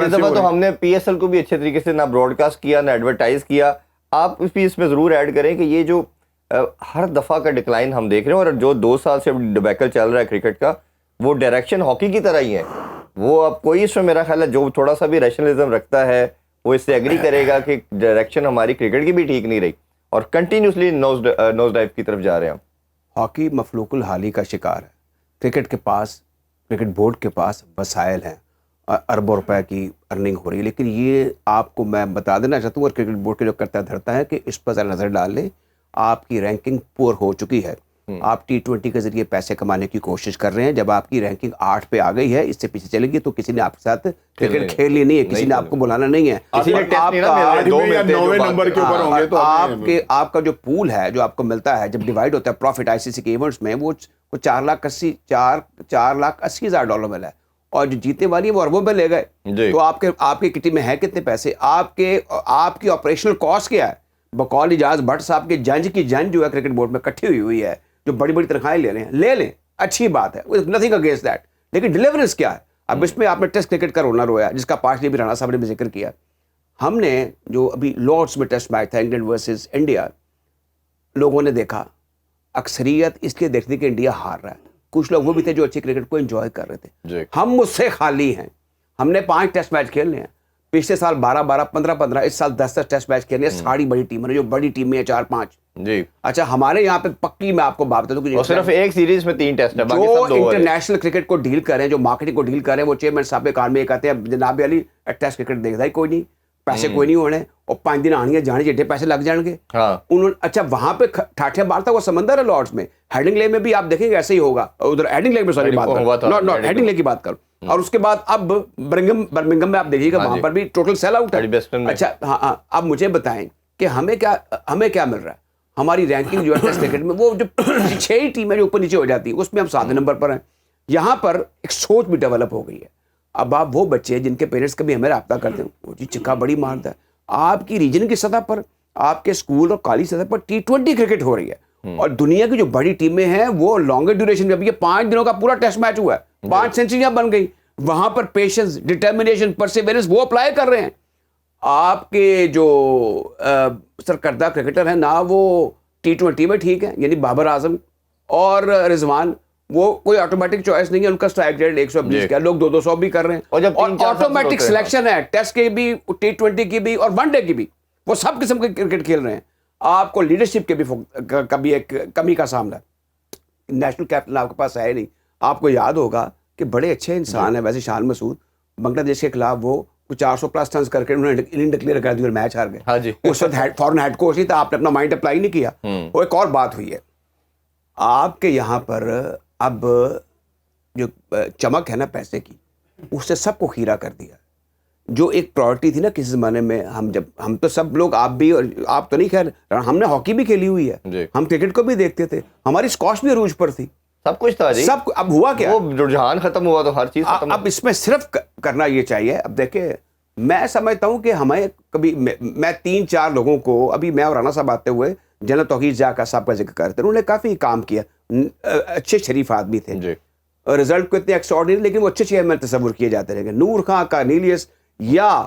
اس دفعہ تو ہم نے پی ایس ایل کو بھی اچھے طریقے سے نہ براڈ کاسٹ کیا نہ ایڈورٹائز کیا. آپ بھی اس میں ضرور ایڈ کریں کہ یہ جو ہر دفعہ کا ڈکلائن ہم دیکھ رہے ہیں اور جو 2 سال سے ڈبیکل چل رہا ہے کرکٹ کا, وہ ڈائریکشن ہاکی کی طرح ہی ہے. وہ اب کوئی اس میں میرا خیال ہے جو تھوڑا سا بھی ریشنلزم رکھتا ہے وہ اس سے ایگری کرے گا کہ ڈائریکشن ہماری کرکٹ کی بھی ٹھیک نہیں رہی اور کنٹینیوسلی نوز ڈائیو کی طرف جا رہے ہیں ہم. ہاکی مفلوق الحالی کا شکار ہے. کرکٹ کے پاس, کرکٹ بورڈ کے پاس وسائل ہیں, اربوں روپے کی ارننگ ہو رہی ہے, لیکن یہ آپ کو میں بتا دینا چاہتا ہوں اور کرکٹ بورڈ کے جو کرتا دھرتا ہے کہ اس پر ذرا نظر ڈال لیں. آپ کی رینکنگ پور ہو چکی ہے. آپ T20 کے ذریعے پیسے کمانے کی کوشش کر رہے ہیں. جب آپ کی رینکنگ 8 پہ آ گئی ہے, اس سے پیچھے چلے گی تو کسی نے آپ کے ساتھ کرکٹ کھیلی نہیں ہے, کسی نے آپ کو بلانا نہیں ہے. آپ کا جو پول ہے جو آپ کو ملتا ہے جب ڈیوائڈ ہوتا ہے پروفٹ ICC کے ایونٹس میں, وہ $4,80,000 ملا ہے اور جو جیتنے والی ہے وہ اربوں میں لے گئے. تو آپ کی کٹی میں ہے کتنے پیسے؟ آپ کی آپریشنل کاسٹ کیا ہے؟ بقول اجاز بھٹ صاحب کے جنج کی جنج جو ہے کرکٹ بورڈ میں کٹھی ہوئی ہے, جو بڑی بڑی تنخواہیں لے رہے ہیں, لے لیں, اچھی بات ہے, نتھنگ اگینسٹ دیٹ, لیکن ڈیلیورنس کیا ہے؟ اب اس میں آپ نے ٹیسٹ کرکٹ کا رونا رویا جس کا پارٹلی بھی رانا صاحب نے بھی ذکر کیا. ہم نے جو ابھی لارڈس میں ٹیسٹ میچ تھا انگلینڈ ورسز انڈیا, لوگوں نے دیکھا اکثریت اس لیے دیکھتی کہ انڈیا ہار رہا ہے. کچھ لوگ وہ بھی تھے جو اچھی کرکٹ کو انجوائے کر رہے تھے. ہم مجھ سے خالی ہیں. ہم نے 5 ٹیسٹ میچ کھیلنے ہیں, پچھلے سال 12 15 اس سال 10 ٹیسٹ میچ کھیلنے ہیں. ساری بڑی ٹیمیں جو بڑی ٹیمیں ہیں 4-5. جی اچھا, ہمارے یہاں پہ پکی میں آپ کو بات بتا دوں کہ صرف ایک سیریز میں 3 ٹیسٹ ہے, جو انٹرنیشنل کرکٹ کو ڈیل کر رہے ہیں, جو مارکیٹنگ کو ڈیل کر رہے ہیں, وہ چیئرمین صاحب کے کار میں یہ کہتے ہیں جناب علی ٹیسٹ کرکٹ دیکھتا ہی کوئی نہیں, پیسے کوئی نہیں ہونے, اور 5 دن آنی ہے جانے جیٹے پیسے لگ جائیں گے. انہوں اچھا وہاں پہ ٹھاٹھے مارتا وہ سمندر ہے لارڈس میں. ہیڈنگ لے میں بھی آپ دیکھیں گے ایسے ہی ہوگا. ادھر ہیڈنگ لے میں سوری ہیڈنگ لے کی بات کروں, اور اس کے بعد اب برمنگم میں آپ دیکھیے گا وہاں پر بھی ٹوٹل سیل آؤٹ ہے. اچھا ہاں, اب مجھے بتائیں کہ ہمیں کیا مل رہا ہے؟ ہماری رینکنگ جو ہے ٹیسٹ کرکٹ میں وہ جو 6 ہی ٹیمیں جو اوپر نیچے ہو جاتی ہیں اس میں ہم 7 نمبر پر ہیں. یہاں پر ایک سوچ بھی ڈیولپ ہو گئی ہے. اب آپ وہ بچے جن کے پیرنٹس کبھی ہمیں رابطہ کرتے ہیں, وہ جی چکا بڑی مارتا ہے. آپ کی ریجن کی سطح پر, آپ کے اسکول اور کالج سطح پر T20 کرکٹ ہو رہی ہے, اور دنیا کی جو بڑی ٹیمیں ہیں وہ لانگر ڈیوریشن میں. اب یہ 5 دنوں کا پورا ٹیسٹ میچ ہوا ہے, 5 سینچریاں بن گئی. وہاں پر پیشنس, ڈٹرمنیشن, پرسیورنس وہ اپلائی کر رہے ہیں. آپ کے جو سرکردہ کرکٹر ہیں نا, وہ T20 میں ٹھیک ہے, یعنی بابر اعظم اور رضوان, وہ کوئی آٹومیٹک چوائس نہیں ہے. ان کا اسٹرائک ریٹ 120 کا, لوگ 200 بھی کر رہے ہیں, اور جب آٹومیٹک سلیکشن ہے ٹیسٹ کی بھی, T20 کی بھی اور ون ڈے کی بھی, وہ سب قسم کے کرکٹ کھیل رہے ہیں. آپ کو لیڈرشپ کے بھی ایک کمی کا سامنا ہے. نیشنل کیپٹن آپ کے پاس ہے نہیں. آپ کو یاد ہوگا کہ بڑے اچھے انسان ہیں ویسے شان مسعود, بنگلہ دیش کے خلاف وہ 400+ رنز کر کے انہوں نے اننگ ڈکلیئر کر دی اور میچ ہار گئے. اس وقت فورن ہیڈ کوچ نہیں تھا, آپ نے اپنا مائنڈ اپلائی نہیں کیا. وہ ایک اور بات ہوئی ہے آپ کے یہاں پر. اب جو چمک ہے نا پیسے کی, اس سے سب کو خیرہ کر دیا. جو ایک پرائورٹی تھی نا کسی زمانے میں, ہم تو سب لوگ, آپ بھی, اور آپ تو نہیں خیر, ہم نے ہاکی بھی کھیلی ہوئی ہے, ہم کرکٹ کو بھی دیکھتے تھے, ہماری اسکواش بھی عروج پر تھی, سب کچھ تھا جی. سب اب ہوا کیا, وہ رجحان ختم ہوا تو ہر چیز ختم. اب اس میں صرف کرنا یہ چاہیے. اب دیکھیں, میں سمجھتا ہوں کہ ہمیں کبھی, میں 3-4 لوگوں کو, ابھی میں اور رانا صاحب آتے ہوئے جنرل توحید جاکا صاحب کا ذکر کرتے, انہوں نے کافی کام کیا, اچھے شریف آدمی تھے, رزلٹ کو اتنے ایکسٹراڈنری, لیکن وہ اچھے چیئرمین تصور کیے جاتے رہے. نور خان کارنیلیس یا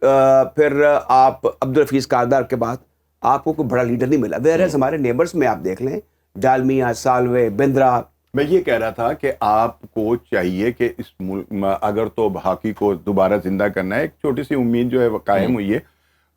پھر آپ عبدالحفیظ کاردار کے بعد آپ کو کوئی بڑا لیڈر نہیں ملا. ویئرز ہمارے نیبرز میں آپ دیکھ لیں, ڈالمیا, سالوے, بندرا. میں یہ کہہ رہا تھا کہ آپ کو چاہیے کہ اس ملک میں اگر تو ہاکی کو دوبارہ زندہ کرنا ہے, ایک چھوٹی سی امید جو ہے وہ قائم ہوئی ہے.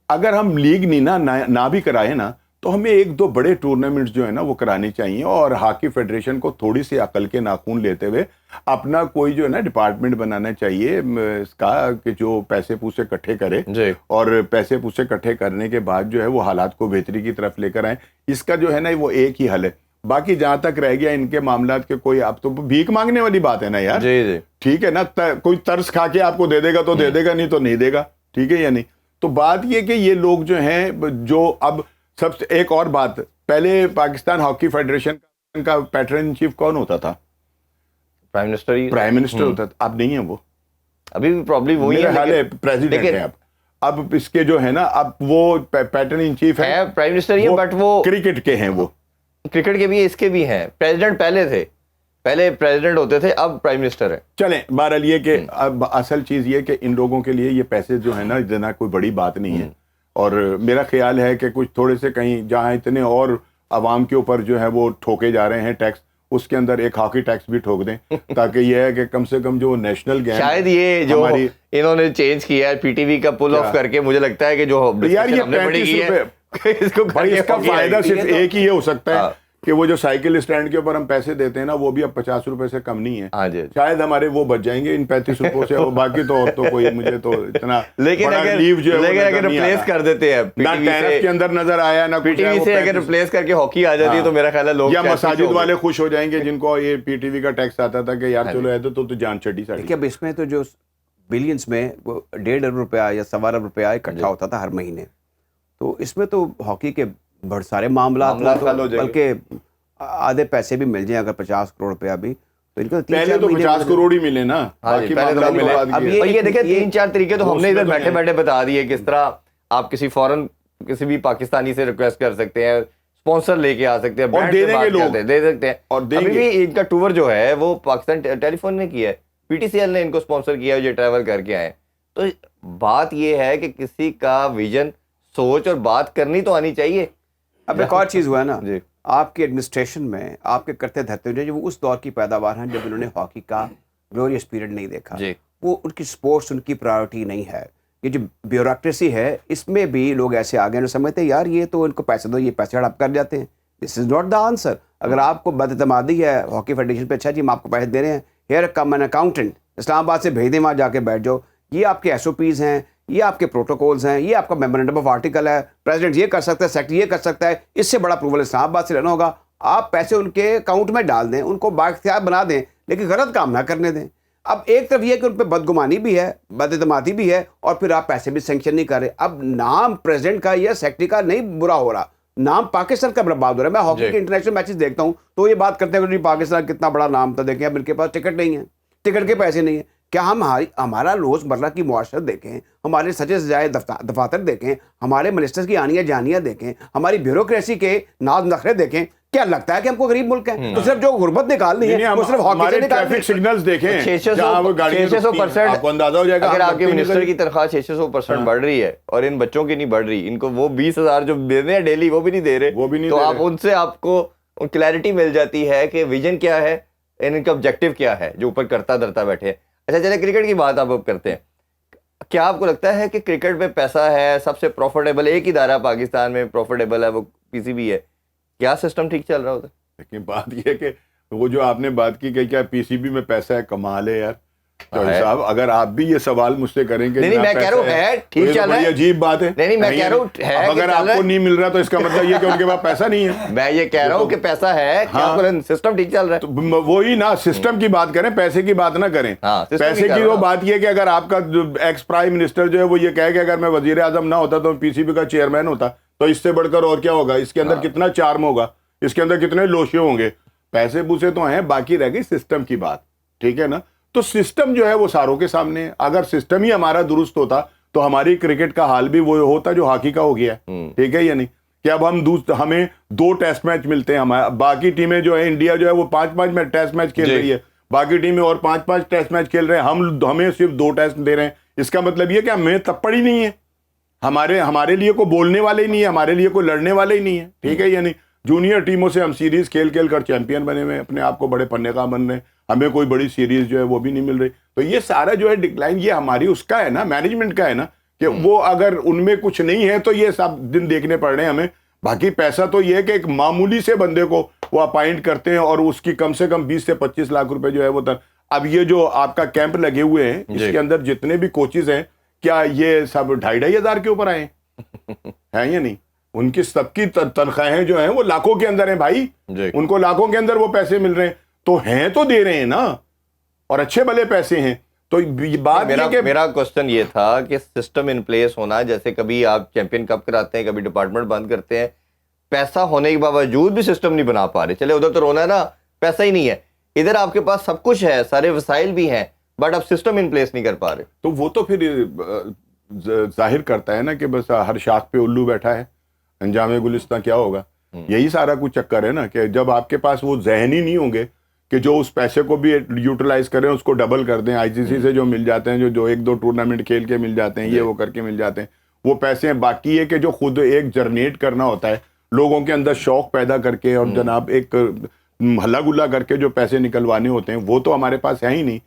اگر ہم لیگ نہیں نہ بھی کرائے نا, تو ہمیں 1-2 بڑے ٹورنامنٹس جو ہے نا وہ کرانی چاہیے, اور ہاکی فیڈریشن کو تھوڑی سی عقل کے ناخون لیتے ہوئے اپنا کوئی جو ہے نا ڈپارٹمنٹ بنانا چاہیے اس کا, کہ جو پیسے پوسے اکٹھے کرے, اور پیسے پوسے اکٹھے کرنے کے بعد جو ہے وہ حالات کو بہتری کی طرف لے کر آئیں. اس کا جو ہے نا وہ ایک ہی حل ہے. باقی جہاں تک رہ گیا ان کے معاملات کے, کوئی اب تو بھیک مانگنے والی بات ہے نا یار. ٹھیک ہے نا, کوئی ترس کھا کے آپ کو دے دے گا تو دے دے گا, نہیں تو نہیں دے گا. ٹھیک ہے یا نہیں؟ تو بات یہ کہ یہ لوگ جو ہیں, جو اب سب سے ایک اور بات, پہلے پاکستان ہاکی فیڈریشن کا پیٹرن ان چیف کون ہوتا تھا؟ پرائم منسٹر ہوتا تھا. اب نہیں ہے وہ, ابھی بھی پرابلی وہی ہے, پریزیڈنٹ ہے اب اس کے جو ہے نا, اب وہ پیٹرن ان چیف ہے پرائم منسٹر ہی, بٹ وہ کرکٹ کے ہیں, وہ کرکٹ کے بھی, اس کے بھی ہیں. پریزیڈنٹ پہلے تھے, پہلے پریزیڈنٹ ہوتے تھے, اب پرائم منسٹر ہے. چلیں بہرحال یہ کہ اب اصل چیز یہ کہ ان لوگوں کے لیے یہ پیسے جو ہے نا اتنا کوئی بڑی بات نہیں ہے, اور میرا خیال ہے کہ کچھ تھوڑے سے کہیں جہاں اتنے اور عوام کے اوپر جو ہے وہ ٹھوکے جا رہے ہیں ٹیکس, اس کے اندر ایک ہاکی ٹیکس بھی ٹھوک دیں, تاکہ یہ ہے کہ کم سے کم جو نیشنل گیم شاید یہ جو انہوں نے چینج کیا ہے پی ٹی وی کا پل آف کر کے, مجھے لگتا ہے کہ جو یار یہ 35 روپے اس کا فائدہ صرف ایک ہی یہ ہو سکتا ہے کہ وہ جو سائیکل اسٹینڈ کے اوپر ہم پیسے دیتے ہیں نا وہ بھی اب 50 روپے سے کم نہیں ہے, شاید ہمارے وہ بچ جائیں گے ان 35 روپوں سے, باقی تو کوئی مجھے تو اتنا لیکن اگر ریپلیس کر دیتے ہیں نہ ٹیرف کے اندر نظر آیا نہ پی ٹی وی سے, اگر ریپلیس کر کے ہاکی آ جاتی ہے تو میرا خیال ہے لوگ یا مساجد والے خوش ہو جائیں گے جن کو یہ پی ٹی وی کا ٹیکس آتا تھا کہ یار چلو ہے تو جان چٹی ساڑی. اب اس میں تو جو بلینس میں 1.5 ارب روپیہ یا 1.25 ارب روپیہ اکٹھا ہوتا تھا ہر مہینے, تو اس میں تو ہاکی کے بڑے سارے معاملات بلکہ آدھے پیسے بھی مل جائیں, اگر 50 کروڑ روپیہ بھی تو ان کو پہلے تو 50 کروڑ ہی ملے نا. اب یہ دیکھیں 3-4 طریقے تو ہم نے ادھر بیٹھے بیٹھے بتا دیے کس طرح آپ کسی فورن کسی بھی پاکستانی سے ریکویسٹ کر سکتے ہیں, اسپانسر لے کے آ سکتے ہیں, اور دے سکتے ہیں. ابھی بھی ان کا ٹور جو ہے وہ پاکستان ٹیلی فون نے کیا ہے, پی ٹی سی ایل نے ان کو اسپانسر کیا ہے جو ٹریول کر کے آئے. تو بات یہ ہے کہ کسی کا ویژن, سوچ اور بات کرنی تو آنی چاہیے. اب ایک اور چیز ہوا ہے نا, آپ کی ایڈمنسٹریشن میں آپ کے کرتے دھرتے ہوئے جو اس دور کی پیداوار ہیں جب انہوں نے ہاکی کا گلوریس پیریڈ نہیں دیکھا, وہ ان کی سپورٹس ان کی پرائیورٹی نہیں ہے. یہ جو بیوروکریسی ہے اس میں بھی لوگ ایسے آگے ہیں سمجھتے ہیں یار یہ تو ان کو پیسے دو, یہ پیسے ہڑپ کر جاتے ہیں. دس از ناٹ دا آنسر. اگر آپ کو بد اعتمادی ہے ہاکی فیڈریشن پہ, اچھا جی ہم آپ کو پیسے دے رہے ہیں, ہیئر کم این اکاؤنٹنٹ اسلام آباد سے بھیج دیں, وہاں جا کے بیٹھ جاؤ, یہ آپ کے ایس او پیز ہیں, یہ آپ کے پروٹوکولز ہیں, یہ آپ کا میمورینڈم آف آرٹیکل ہے, پریزیڈنٹ یہ کر سکتا ہے, سیکرٹری یہ کر سکتا ہے, اس سے بڑا اپروول اسلام آباد سے لینا ہوگا. آپ پیسے ان کے اکاؤنٹ میں ڈال دیں, ان کو بااختیار بنا دیں, لیکن غلط کام نہ کرنے دیں. اب ایک طرف یہ کہ ان پہ بدگمانی بھی ہے, بد اعتمادی بھی ہے, اور پھر آپ پیسے بھی سینکشن نہیں کر رہے. اب نام پریزیڈنٹ کا یا سیکرٹری کا نہیں برا ہو رہا, نام پاکستان کا برباد ہو رہا ہے. میں ہاکی کے انٹرنیشنل میچز دیکھتا ہوں تو یہ بات کرتے ہیں کہ پاکستان کتنا بڑا نام تھا, دیکھیں اب ان کے پاس ٹکٹ نہیں ہے, ٹکٹ کے پیسے نہیں ہیں. کیا ہم ہمارا روزمرہ کی معاشرت دیکھیں, ہمارے سچے سجائے دفاتر دیکھیں, ہمارے منسٹرز کی آنیاں جانیاں دیکھیں, ہماری بیوروکریسی کے ناز نخرے دیکھیں, کیا لگتا ہے کہ ہم کو غریب ملک ہیں؟ تو صرف جو غربت نکالنی ہے وہ صرف ہاکی سے نکالنی ہے. سگنلز دیکھیں 600%, اگر آپ کے منسٹر کی تنخواہ 600% بڑھ رہی ہے اور ان بچوں کی نہیں بڑھ رہی, ان کو وہ 20,000 جو دے رہے ہیں ڈیلی وہ بھی نہیں دے رہے, تو آپ ان سے آپ کو کلیئرٹی مل جاتی ہے کہ ویژن کیا ہے, ان کا آبجیکٹو کیا ہے جو اوپر کرتا درتا بیٹھے. اچھا چلے کرکٹ کی بات آپ اب کرتے ہیں. کیا آپ کو لگتا ہے کہ کرکٹ میں پیسہ ہے, سب سے پروفیٹیبل ایک ادارہ پاکستان میں پروفیٹیبل ہے وہ پی سی بی ہے, کیا سسٹم ٹھیک چل رہا ہوتا ہے؟ لیکن بات یہ ہے کہ وہ جو آپ نے بات کی کہ کیا پی سی بی میں پیسہ ہے, کمال ہے یار صاحب. اگر آپ بھی یہ سوال مجھ سے کریں گے, نہیں میں کہہ رہا ہوں ہے ٹھیک چل رہا ہے, عجیب بات ہے. نہیں میں کہہ رہا ہوں ہے, اگر آپ کو نہیں مل رہا تو اس کا مطلب یہ کہ ان کے پاس پیسہ نہیں ہے. میں یہ کہہ رہا ہوں کہ پیسہ ہے, سسٹم ٹھیک چل رہا ہے. وہی نا, سسٹم کی بات کریں, پیسے کی بات نہ کریں. پیسے کی وہ بات یہ کہ اگر آپ کا ایکس پرائم منسٹر جو ہے وہ یہ کہے کہ اگر میں وزیر اعظم نہ ہوتا تو پی سی بی کا چیئرمین ہوتا, تو اس سے بڑھ کر اور کیا ہوگا. اس کے اندر کتنا چارم ہوگا, اس کے اندر کتنے لوشے ہوں گے. پیسے پوسے تو ہیں, باقی رہ گئی سسٹم کی بات, ٹھیک ہے نا. تو سسٹم جو ہے وہ ساروں کے سامنے ہے. اگر سسٹم ہی ہمارا درست ہوتا تو ہماری کرکٹ کا حال بھی وہ ہوتا جو ہاکی کا ہو گیا ہے, ٹھیک ہے یا نہیں. کہ اب ہمیں 2 ٹیسٹ میچ ملتے ہیں, باقی ٹیمیں جو ہے انڈیا جو ہے وہ 5 ٹیسٹ میچ کھیل رہی ہے, باقی ٹیمیں اور 5 ٹیسٹ میچ کھیل رہے ہیں, ہمیں صرف 2 ٹیسٹ دے رہے ہیں. اس کا مطلب یہ کہ ہمیں تپڑ ہی نہیں ہے, ہمارے لیے کوئی بولنے والے ہی نہیں ہے, ہمارے لیے کوئی لڑنے والے ہی نہیں ہے, ٹھیک ہے یا نہیں. جونیئر ٹیموں سے ہم سیریز کھیل کر چیمپئن بنے ہوئے, اپنے آپ کو بڑے پنے کا بن رہے ہیں, ہمیں کوئی بڑی سیریز جو ہے وہ بھی نہیں مل رہی. تو یہ سارا جو ہے ڈکلائن یہ ہماری اس کا ہے نا, مینجمنٹ کا ہے نا, کہ وہ اگر ان میں کچھ نہیں ہے تو یہ سب دن دیکھنے پڑ رہے ہیں ہمیں. باقی پیسہ تو یہ ہے کہ ایک معمولی سے بندے کو وہ اپائنٹ کرتے ہیں اور اس کی کم سے کم 20 سے 25 لاکھ روپے جو ہے وہ اب یہ جو آپ کا کیمپ لگے ہوئے ہیں اس کے اندر جتنے بھی کوچز ہیں, کیا یہ سب 2,500 کے اوپر آئے ہیں یا نہیں. ان کی سب کی تنخواہیں جو ہیں وہ لاکھوں کے اندر ہیں بھائی, ان کو لاکھوں کے اندر وہ پیسے مل رہے ہیں, تو ہیں تو دے رہے ہیں نا, اور اچھے بھلے پیسے ہیں. تو بات میرا کوسچن یہ تھا کہ سسٹم ان پلیس ہونا, جیسے کبھی آپ چیمپئن کپ کراتے ہیں, کبھی ڈپارٹمنٹ بند کرتے ہیں, پیسہ ہونے کے باوجود بھی سسٹم نہیں بنا پا رہے. چلے ادھر تو رونا ہے نا, پیسہ ہی نہیں ہے, ادھر آپ کے پاس سب کچھ ہے, سارے وسائل بھی ہیں, بٹ اب سسٹم ان پلیس نہیں کر پا رہے. تو وہ تو پھر ظاہر کرتا ہے نا کہ بس ہر شاخ پہ الو بیٹھا ہے, انجام گلستہ کیا ہوگا. یہی سارا کچھ چکر ہے نا, کہ جب آپ کے پاس وہ ذہن ہی نہیں ہوں گے کہ جو اس پیسے کو بھی یوٹیلائز کریں, اس کو ڈبل کر دیں. ICC سے جو مل جاتے ہیں, جو 1-2 ٹورنامنٹ کھیل کے مل جاتے ہیں, یہ وہ کر کے مل جاتے ہیں, وہ پیسے ہیں. باقی ہے کہ جو خود ایک جنریٹ کرنا ہوتا ہے لوگوں کے اندر شوق پیدا کر کے, اور جناب ایک ہلا گلا کر کے جو پیسے نکلوانے ہوتے ہیں, وہ تو ہمارے پاس ہے ہی نہیں.